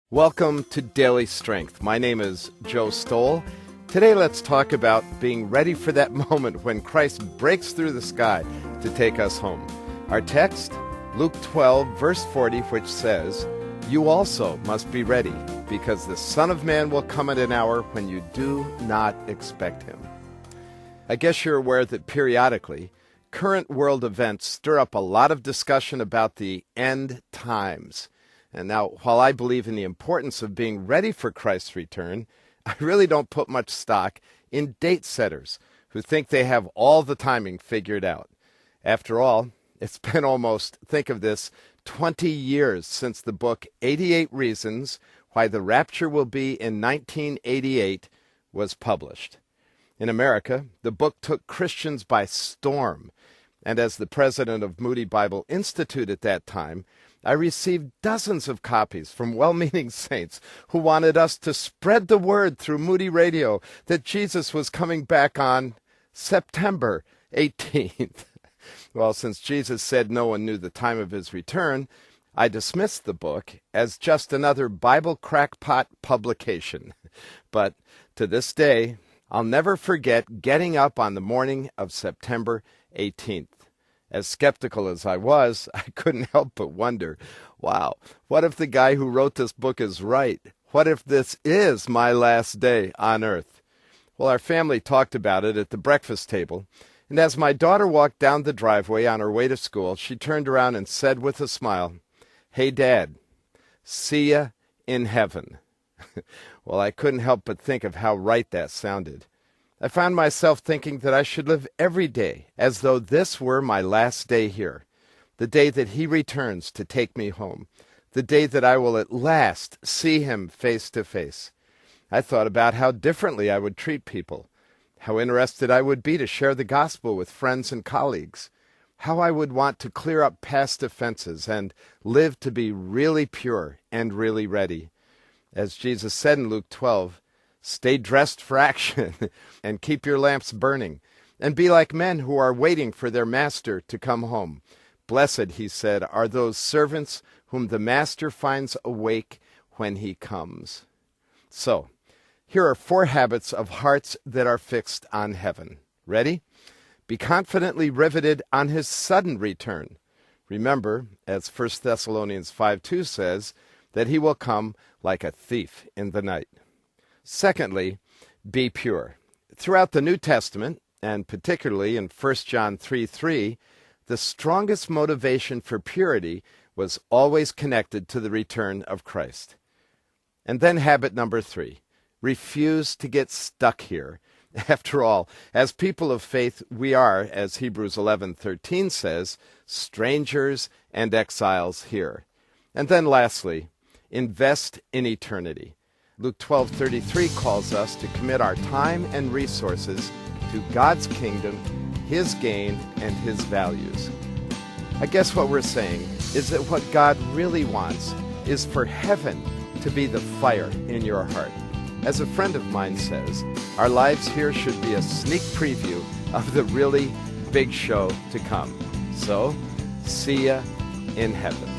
Welcome to Daily Strength. My name is Joe Stowell. Today let's talk about being ready for that moment when Christ breaks through the sky to take us home. Our text, Luke 12, verse 40, which says, "You also must be ready, because the Son of Man will come at an hour when you do not expect him." I guess you're aware that periodically, current world events stir up a lot of discussion about the end times. And now, while I believe in the importance of being ready for Christ's return, I really don't put much stock in date setters who think they have all the timing figured out. After all, it's been almost, think of this, 20 years since the book 88 Reasons Why the Rapture Will Be in 1988 was published. In America, the book took Christians by storm, and as the president of Moody Bible Institute at that time, I received dozens of copies from well-meaning saints who wanted us to spread the word through Moody Radio that Jesus was coming back on September 18th. Well, since Jesus said no one knew the time of his return, I dismissed the book as just another Bible crackpot publication. But to this day, I'll never forget getting up on the morning of September 18th. As skeptical as I was, I couldn't help but wonder, wow, what if the guy who wrote this book is right? What if this is my last day on earth? Well, our family talked about it at the breakfast table, and as my daughter walked down the driveway on her way to school, she turned around and said with a smile, "Hey, Dad, see ya in heaven." Well, I couldn't help but think of how right that sounded. I found myself thinking that I should live every day as though this were my last day here, the day that he returns to take me home, the day that I will at last see him face to face. I thought about how differently I would treat people, how interested I would be to share the gospel with friends and colleagues, how I would want to clear up past offenses and live to be really pure and really ready. As Jesus said in Luke 12, "Stay dressed for action and keep your lamps burning, and be like men who are waiting for their master to come home. Blessed," he said, "are those servants whom the master finds awake when he comes." So, here are 4 habits of hearts that are fixed on heaven. Ready? Be confidently riveted on his sudden return. Remember, as 1 Thessalonians 5:2 says, that he will come like a thief in the night. Secondly, be pure. Throughout the New Testament, and particularly in 1 John 3:3, the strongest motivation for purity was always connected to the return of Christ. And then habit number 3, refuse to get stuck here. After all, as people of faith, we are, as Hebrews 11:13 says, strangers and exiles here. And then lastly, invest in eternity. Luke 12:33 calls us to commit our time and resources to God's kingdom, his gain, and his values. I guess what we're saying is that what God really wants is for heaven to be the fire in your heart. As a friend of mine says, our lives here should be a sneak preview of the really big show to come. So, see ya in heaven.